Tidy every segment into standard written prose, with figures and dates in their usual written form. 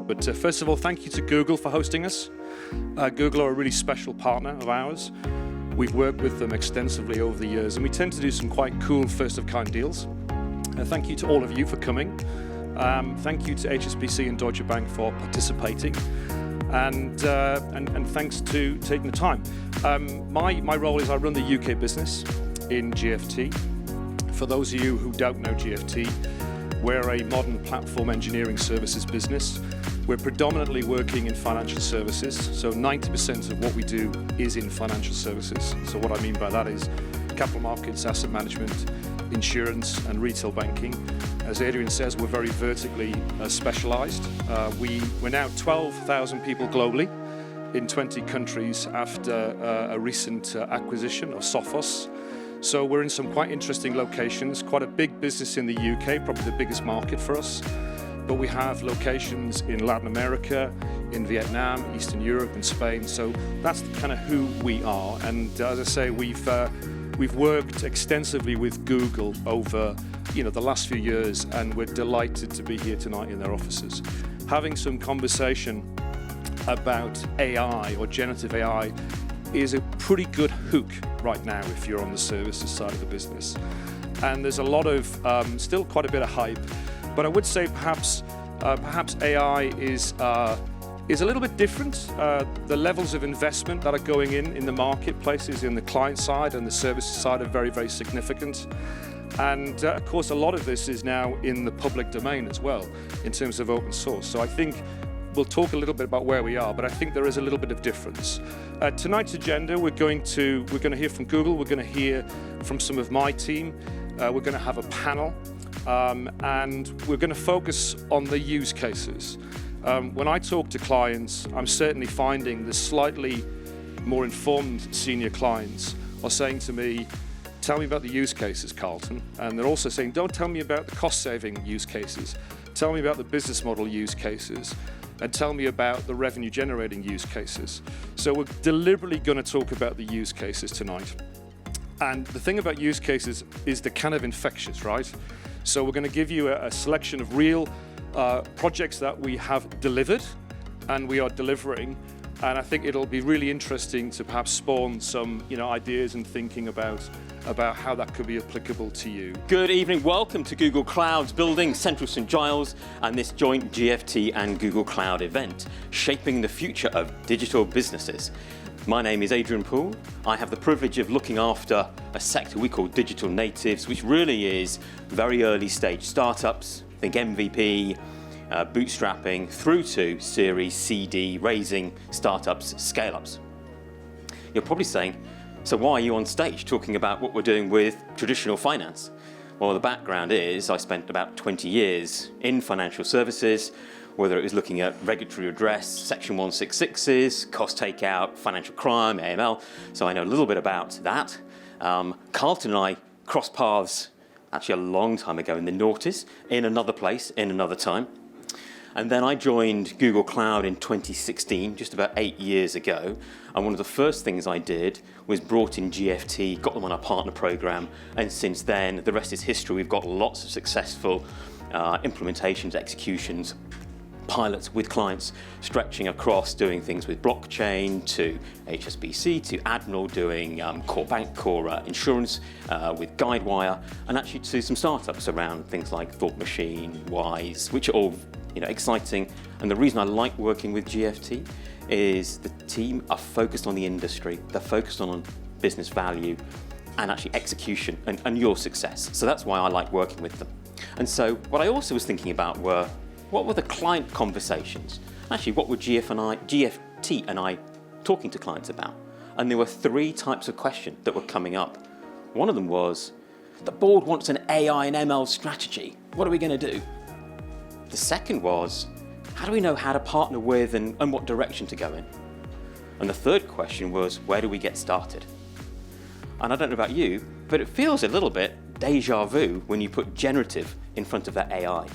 But first of all, thank you to Google for hosting us. Google are a really special partner of ours. We've worked with them extensively over the years, and we tend to do some quite cool first-of-kind deals. Thank you to all of you for coming. Thank you to HSBC and Deutsche Bank for participating. And thanks to taking the time. My role is I run the UK business in GFT. For those of you who don't know GFT, we're a modern platform engineering services business. We're predominantly working in financial services, so 90% of what we do is in financial services. So what I mean by that is capital markets, asset management, insurance and retail banking. As Adrian says, we're very vertically specialized. We're now 12,000 people globally in 20 countries after a recent acquisition of Sophos. So we're in some quite interesting locations, quite a big business in the UK, probably the biggest market for us. But we have locations in Latin America, in Vietnam, Eastern Europe and Spain. So that's kind of who we are. And as I say, we've worked extensively with Google over the last few years, and we're delighted to be here tonight in their offices. Having some conversation about AI or generative AI is a pretty good hook right now if you're on the services side of the business. And there's a lot of, still quite a bit of hype, but I would say perhaps AI is a little bit different. The levels of investment that are going in the marketplaces, in the client side and the services side are very, very significant. And of course, a lot of this is now in the public domain as well, in terms of open source. So I think we'll talk a little bit about where we are, but I think there is a little bit of difference. Tonight's agenda, we're going to hear from Google, we're going to hear from some of my team, we're going to have a panel, and we're going to focus on the use cases. When I talk to clients, I'm certainly finding the slightly more informed senior clients are saying to me, tell me about the use cases, Carlton. And they're also saying, don't tell me about the cost-saving use cases. Tell me about the business model use cases. And tell me about the revenue-generating use cases. So we're deliberately going to talk about the use cases tonight. And the thing about use cases is they're kind of infectious, right? So we're going to give you a selection of real projects that we have delivered and we are delivering. And I think it'll be really interesting to perhaps spawn some ideas and thinking about how that could be applicable to you. Good evening, welcome to Google Cloud's building Central St Giles and this joint GFT and Google Cloud event, shaping the future of digital businesses. My name is Adrian Poole. I have the privilege of looking after a sector we call digital natives, which really is very early stage startups, think MVP, bootstrapping through to Series CD, raising startups, scale-ups. You're probably saying, so why are you on stage talking about what we're doing with traditional finance? Well, the background is I spent about 20 years in financial services, whether it was looking at regulatory redress, Section 166s, cost takeout, financial crime, AML. So I know a little bit about that. Carlton and I crossed paths actually a long time ago in the noughties, in another place, in another time. And then I joined Google Cloud in 2016, just about 8 years ago. And one of the first things I did was brought in GFT, got them on our partner program. And since then, the rest is history. We've got lots of successful implementations, executions, pilots with clients, stretching across doing things with blockchain to HSBC, to Admiral doing core bank, core insurance with Guidewire, and actually to some startups around things like Thought Machine, Wise, which are all exciting. And the reason I like working with GFT is the team are focused on the industry, they're focused on business value and actually execution and your success. So that's why I like working with them. And so what I also was thinking about were, what were the client conversations? Actually, what were GFT and I talking to clients about? And there were 3 types of questions that were coming up. One of them was, the board wants an AI and ML strategy. What are we going to do? The second was, how do we know how to partner with and what direction to go in? And the third question was, where do we get started? And I don't know about you, but it feels a little bit deja vu when you put generative in front of that AI,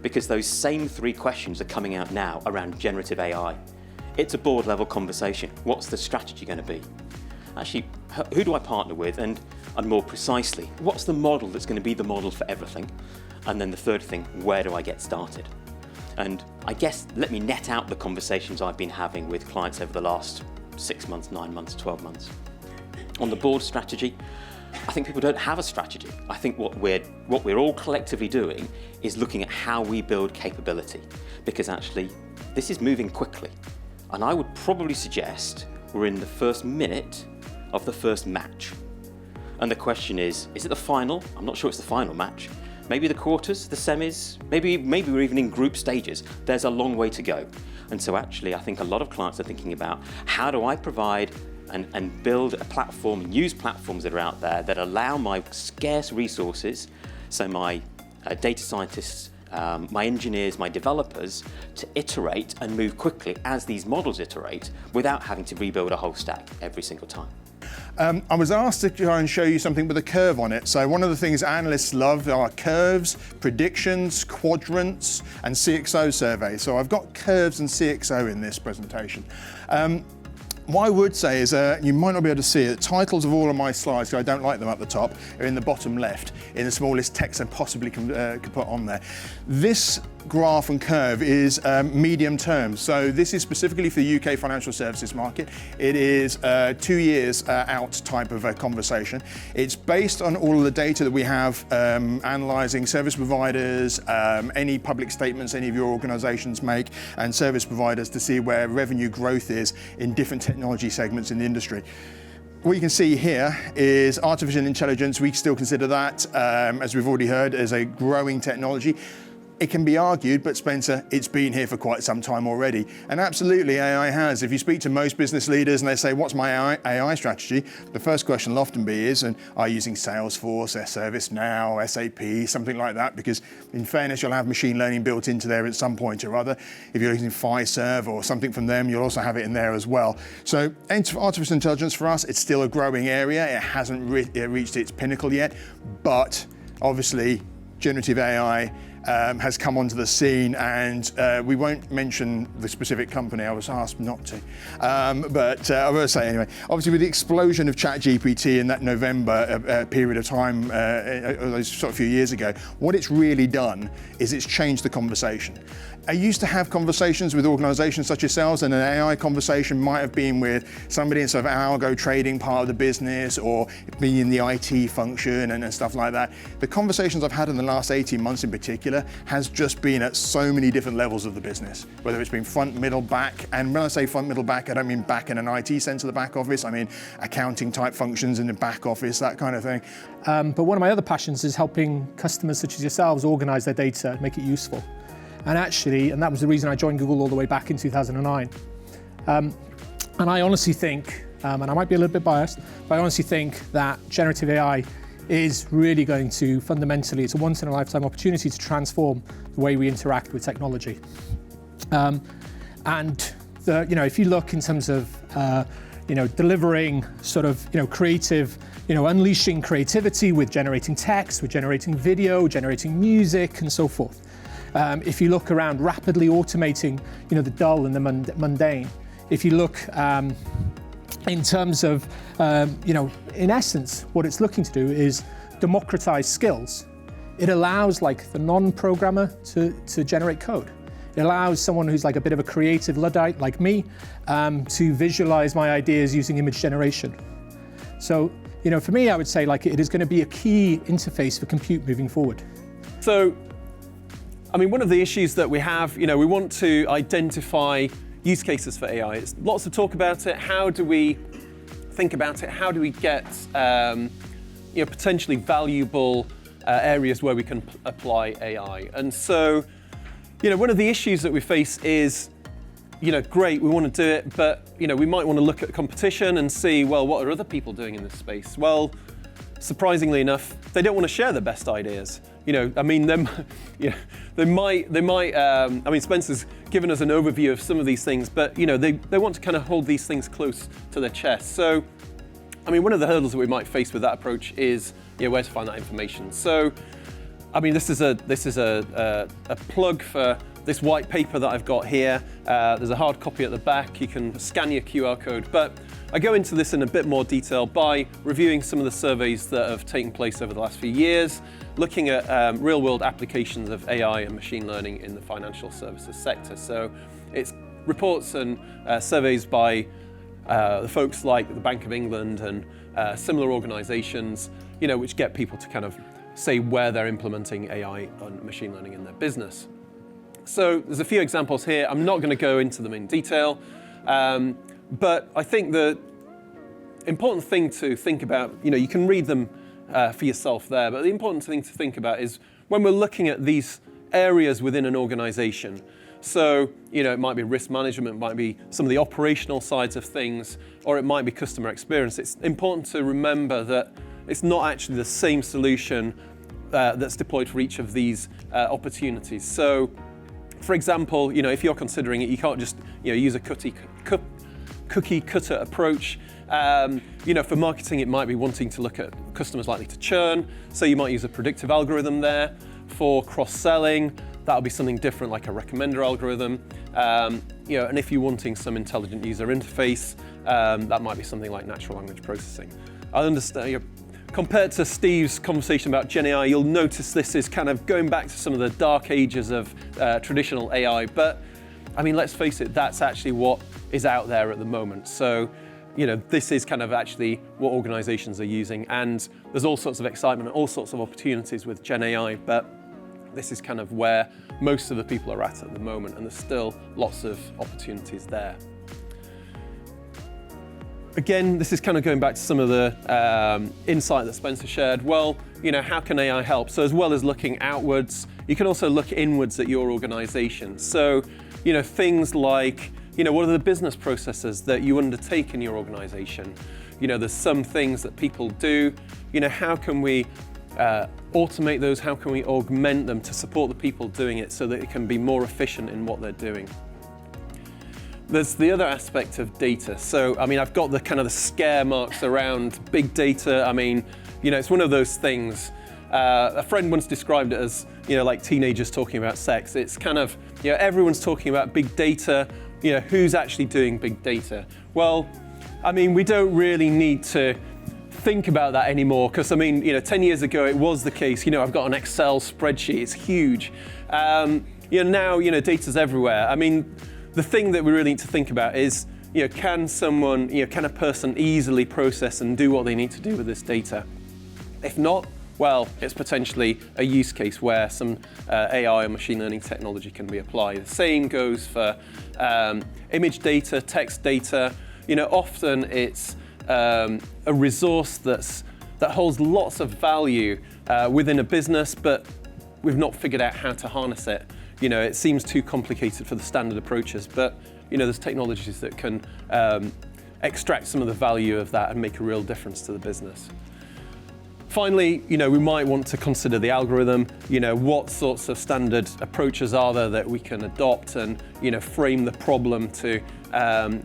because those same 3 questions are coming out now around generative AI. It's a board level conversation. What's the strategy going to be? Actually, who do I partner with? And more precisely, what's the model that's going to be the model for everything? And then the third thing, where do I get started? And I guess let me net out the conversations I've been having with clients over the last 6 months, 9 months, 12 months. On the board strategy, I think people don't have a strategy. I think what we're all collectively doing is looking at how we build capability, because actually this is moving quickly. And I would probably suggest we're in the first minute of the first match. And the question is it the final? I'm not sure it's the final match. Maybe the quarters, the semis, maybe we're even in group stages. There's a long way to go. And so actually I think a lot of clients are thinking about, how do I provide and build a platform and use platforms that are out there that allow my scarce resources, so my data scientists, my engineers, my developers, to iterate and move quickly as these models iterate without having to rebuild a whole stack every single time. I was asked to try and show you something with a curve on it. So one of the things analysts love are curves, predictions, quadrants, and CXO surveys. So I've got curves and CXO in this presentation. What I would say is, you might not be able to see it, titles of all of my slides, because I don't like them at the top, are in the bottom left, in the smallest text I possibly can put on there. This graph and curve is medium term, so this is specifically for the UK financial services market. It is 2 years out type of a conversation. It's based on all of the data that we have analysing service providers, any public statements any of your organisations make, and service providers to see where revenue growth is in different technology segments in the industry. What you can see here is artificial intelligence. We still consider that, as we've already heard, as a growing technology. It can be argued, but Spencer, it's been here for quite some time already. And absolutely, AI has. If you speak to most business leaders and they say, what's my AI strategy? The first question will often be is, are you using Salesforce, ServiceNow, SAP, something like that? Because in fairness, you'll have machine learning built into there at some point or other. If you're using Fiserv or something from them, you'll also have it in there as well. So artificial intelligence for us, it's still a growing area. It hasn't reached its pinnacle yet, but obviously generative AI has come onto the scene, and we won't mention the specific company. I was asked not to, but I will say anyway. Obviously, with the explosion of ChatGPT in that November period of time, those sort of few years ago, what it's really done is it's changed the conversation. I used to have conversations with organisations such as yourselves, and an AI conversation might have been with somebody in sort of algo trading part of the business, or being in the IT function and stuff like that. The conversations I've had in the last 18 months in particular has just been at so many different levels of the business, whether it's been front, middle, back. And when I say front, middle, back, I don't mean back in an IT sense of the back office. I mean accounting type functions in the back office, that kind of thing. But one of my other passions is helping customers such as yourselves organise their data and make it useful. And actually, and that was the reason I joined Google all the way back in 2009. And I honestly think, and I might be a little bit biased, but I honestly think that generative AI is really going to fundamentally, it's a once in a lifetime opportunity to transform the way we interact with technology. If you look in terms of, delivering sort of, creative, unleashing creativity with generating text, with generating video, generating music, and so forth. If you look around rapidly automating, the dull and the mundane. If you look in terms of, in essence, what it's looking to do is democratize skills. It allows the non-programmer to generate code. It allows someone who's like a bit of a creative Luddite like me to visualize my ideas using image generation. So, for me, I would say it is going to be a key interface for compute moving forward. So, one of the issues that we have, we want to identify use cases for AI. It's lots of talk about it. How do we think about it? How do we get potentially valuable areas where we can apply AI? And so, one of the issues that we face is, great, we want to do it, but we might want to look at competition and see, well, what are other people doing in this space? Well, surprisingly enough, they don't want to share their best ideas. They might. Spencer's given us an overview of some of these things, but they want to kind of hold these things close to their chest. So, one of the hurdles that we might face with that approach is, where to find that information. So, this is a plug for this white paper that I've got here. There's a hard copy at the back. You can scan your QR code. But I go into this in a bit more detail by reviewing some of the surveys that have taken place over the last few years, looking at real-world applications of AI and machine learning in the financial services sector. So it's reports and surveys by the folks like the Bank of England and similar organizations, which get people to kind of say where they're implementing AI and machine learning in their business. So there's a few examples here. I'm not going to go into them in detail, but I think the important thing to think about, you can read them for yourself there, but the important thing to think about is when we're looking at these areas within an organization. So, it might be risk management, it might be some of the operational sides of things, or it might be customer experience. It's important to remember that it's not actually the same solution that's deployed for each of these opportunities. So, for example, if you're considering it, you can't just use a cookie cutter approach. For marketing, it might be wanting to look at customers likely to churn. So you might use a predictive algorithm there. For cross-selling, that'll be something different, like a recommender algorithm. And if you're wanting some intelligent user interface, that might be something like natural language processing. I understand. Compared to Steve's conversation about Gen AI, you'll notice this is kind of going back to some of the dark ages of traditional AI. But let's face it, that's actually what is out there at the moment. So, this is kind of actually what organizations are using. And there's all sorts of excitement, all sorts of opportunities with Gen AI, but this is kind of where most of the people are at the moment, and there's still lots of opportunities there. Again, this is kind of going back to some of the insight that Spencer shared. Well, how can AI help? So as well as looking outwards, you can also look inwards at your organization. So, things like, what are the business processes that you undertake in your organization? There's some things that people do. How can we automate those? How can we augment them to support the people doing it so that it can be more efficient in what they're doing? There's the other aspect of data. So, I've got the kind of the scare marks around big data. It's one of those things. A friend once described it as, like teenagers talking about sex. It's kind of, everyone's talking about big data. Who's actually doing big data? Well, we don't really need to think about that anymore, because 10 years ago it was the case. I've got an Excel spreadsheet, it's huge. Now, data's everywhere. The thing that we really need to think about is, can a person easily process and do what they need to do with this data? If not, well, it's potentially a use case where some AI or machine learning technology can be applied. The same goes for image data, text data. Often it's a resource that holds lots of value within a business, but we've not figured out how to harness it. It seems too complicated for the standard approaches, but there's technologies that can extract some of the value of that and make a real difference to the business. Finally, we might want to consider the algorithm. What sorts of standard approaches are there that we can adopt and, frame the problem to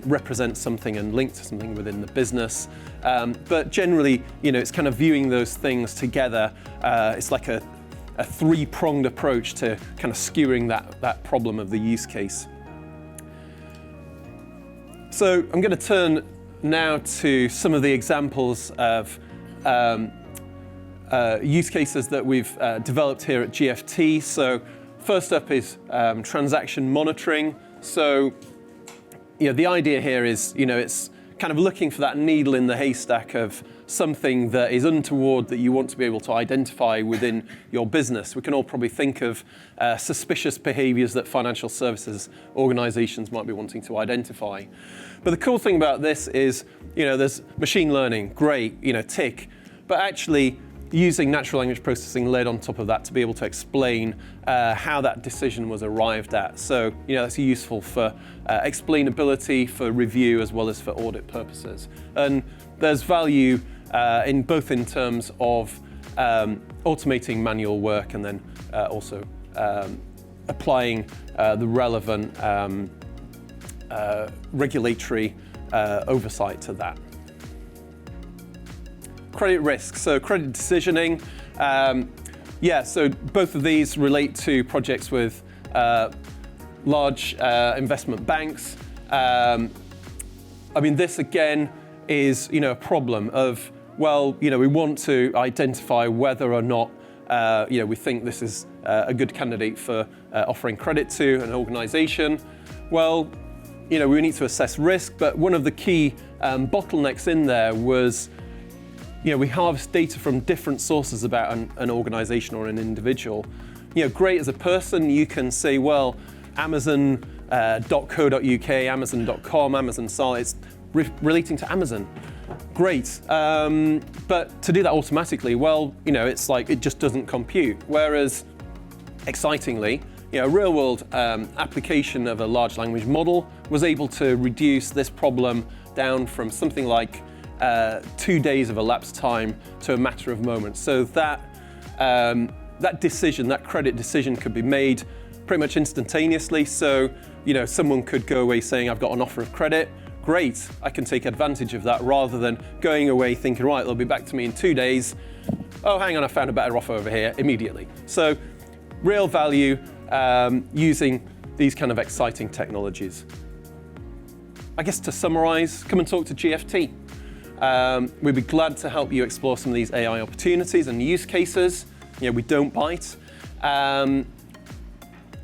represent something and link to something within the business. But generally, it's kind of viewing those things together. It's like a three-pronged approach to kind of skewing that problem of the use case. So I'm going to turn now to some of the examples of use cases that we've developed here at GFT. So first up is transaction monitoring. So the idea here is, it's kind of looking for that needle in the haystack of something that is untoward that you want to be able to identify within your business. We can all probably think of suspicious behaviors that financial services organizations might be wanting to identify. But the cool thing about this is, there's machine learning, great, tick, but actually using natural language processing laid on top of that to be able to explain how that decision was arrived at. So, that's useful for explainability, for review, as well as for audit purposes. And there's value in terms of automating manual work and then also applying the relevant regulatory oversight to that. Credit risk, so credit decisioning. So both of these relate to projects with large investment banks. I mean, this again is, a problem of, well, we want to identify whether or not, we think this is a good candidate for offering credit to an organization. Well, we need to assess risk, but one of the key bottlenecks in there was, we harvest data from different sources about an organization or an individual. Great as a person, you can say, well, Amazon.co.uk, Amazon.com, Amazon sites relating to Amazon. Great, but to do that automatically, well, it's like it just doesn't compute. Whereas, excitingly, a real-world application of a large language model was able to reduce this problem down from something like 2 days of elapsed time to a matter of moments. So that that credit decision could be made pretty much instantaneously. So, someone could go away saying, I've got an offer of credit. Great, I can take advantage of that rather than going away thinking, right, they'll be back to me in 2 days. Oh, hang on, I found a better offer over here immediately. So, real value using these kind of exciting technologies. I guess to summarize, come and talk to GFT. We'd be glad to help you explore some of these AI opportunities and use cases. We don't bite.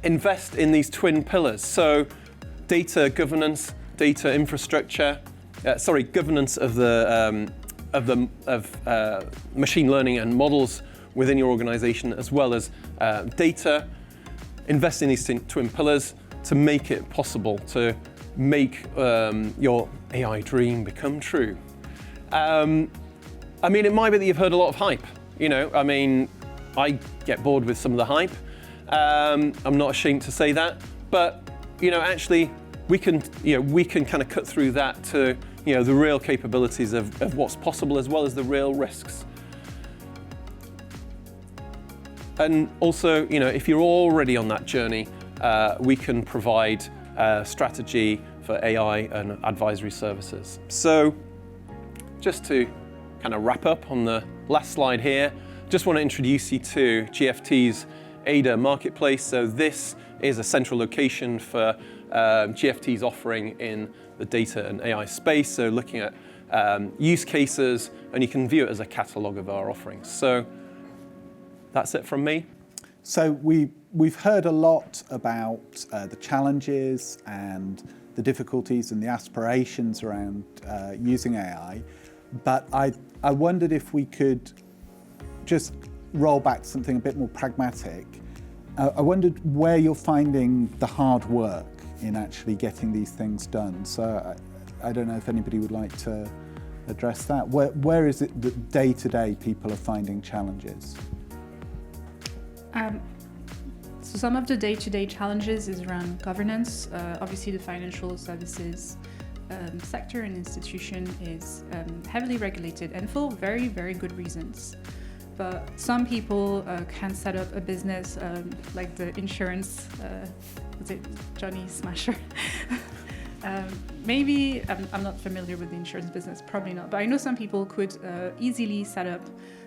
Invest in these twin pillars. So data governance, data infrastructure, governance of machine learning and models within your organization, as well as data. Invest in these twin pillars to make it possible to make your AI dream become true. It might be that you've heard a lot of hype. I get bored with some of the hype. I'm not ashamed to say that, but actually, we can kind of cut through that to the real capabilities of what's possible, as well as the real risks. And also, if you're already on that journey, we can provide strategy for AI and advisory services. So, just to kind of wrap up on the last slide here, just want to introduce you to GFT's Ada Marketplace. So this is a central location for GFT's offering in the data and AI space. So looking at use cases, and you can view it as a catalogue of our offerings. So that's it from me. So we've heard a lot about the challenges and the difficulties and the aspirations around using AI, but I wondered if we could just roll back to something a bit more pragmatic. I wondered where you're finding the hard work in actually getting these things done. So I don't know if anybody would like to address that. Where is it that day-to-day people are finding challenges? So some of the day-to-day challenges is around governance. Obviously the financial services sector and institution is heavily regulated, and for very, very good reasons. But some people can set up a business like the insurance, was it Johnny Smasher? Maybe, I'm not familiar with the insurance business, probably not, but I know some people could easily set up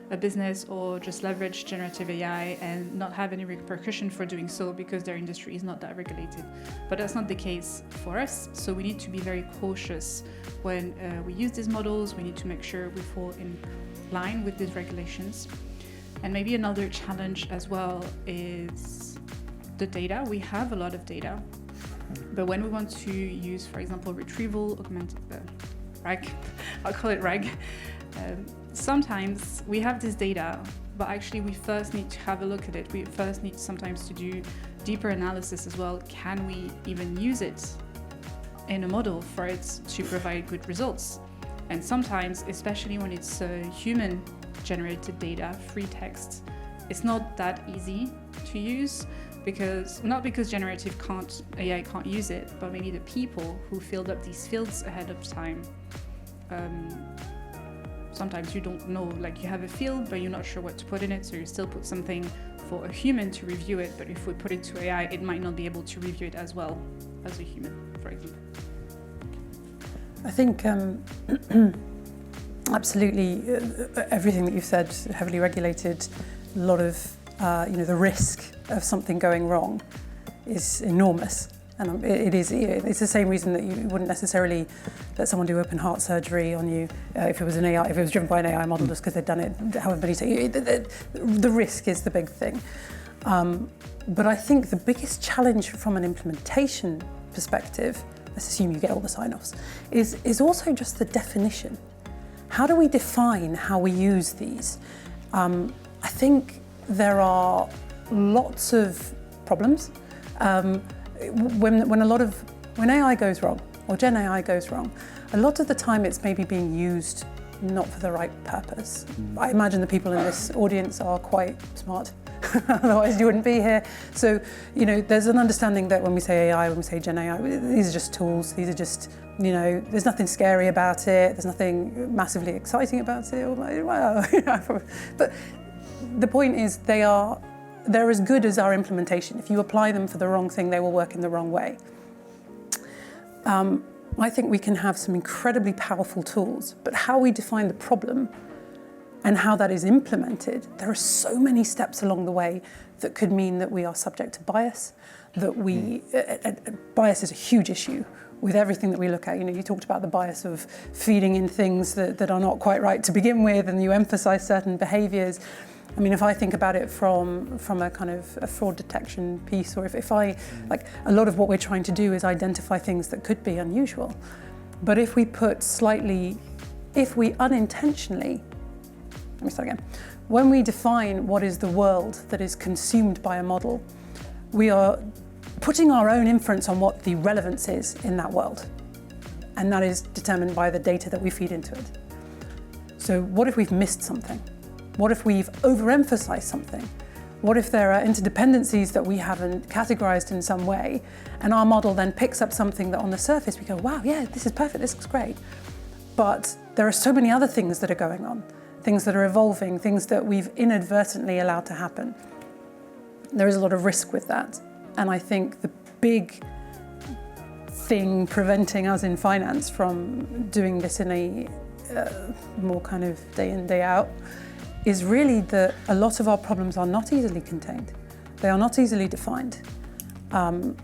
a business or just leverage generative AI and not have any repercussion for doing so because their industry is not that regulated. But that's not the case for us, so we need to be very cautious when we use these models. We need to make sure we fall in line with these regulations. And maybe another challenge as well is the data. We have a lot of data, but when we want to use, for example, retrieval, RAG, I'll call it RAG, sometimes we have this data, but actually we first need to have a look at it. We first need sometimes to do deeper analysis as well. Can we even use it in a model for it to provide good results? And sometimes, especially when it's human-generated data, free text, it's not that easy to use, not because AI can't use it, but maybe the people who filled up these fields ahead of time. Sometimes you don't know, like you have a field, but you're not sure what to put in it, so you still put something for a human to review it, but if we put it to AI, it might not be able to review it as well as a human, for example. I think absolutely everything that you've said, heavily regulated, a lot of the risk of something going wrong is enormous. And it's the same reason that you wouldn't necessarily let someone do open heart surgery on you if it was driven by an AI model just because they'd done it however many times. The risk is the big thing. But I think the biggest challenge from an implementation perspective, let's assume you get all the sign-offs, is also just the definition. How do we define how we use these? I think there are lots of problems. When AI goes wrong, or Gen AI goes wrong, a lot of the time it's maybe being used not for the right purpose. I imagine the people in this audience are quite smart, otherwise you wouldn't be here. So, there's an understanding that when we say AI, when we say Gen AI, these are just tools, these are just, there's nothing scary about it, there's nothing massively exciting about it. But the point is they're as good as our implementation. If you apply them for the wrong thing, they will work in the wrong way. I think we can have some incredibly powerful tools, but how we define the problem and how that is implemented, there are so many steps along the way that could mean that we are subject to bias, bias is a huge issue with everything that we look at. You talked about the bias of feeding in things that are not quite right to begin with, and you emphasize certain behaviors. I mean, if I think about it from a kind of a fraud detection piece, or if a lot of what we're trying to do is identify things that could be unusual. But if we unintentionally, let me start again. When we define what is the world that is consumed by a model, we are putting our own inference on what the relevance is in that world. And that is determined by the data that we feed into it. So what if we've missed something? What if we've overemphasized something? What if there are interdependencies that we haven't categorized in some way, and our model then picks up something that on the surface we go, wow, yeah, this is perfect, this looks great. But there are so many other things that are going on, things that are evolving, things that we've inadvertently allowed to happen. There is a lot of risk with that. And I think the big thing preventing us in finance from doing this in a more kind of day in, day out is really that a lot of our problems are not easily contained. They are not easily defined. And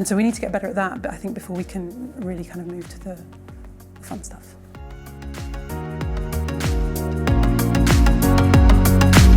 so we need to get better at that, but I think before we can really kind of move to the fun stuff.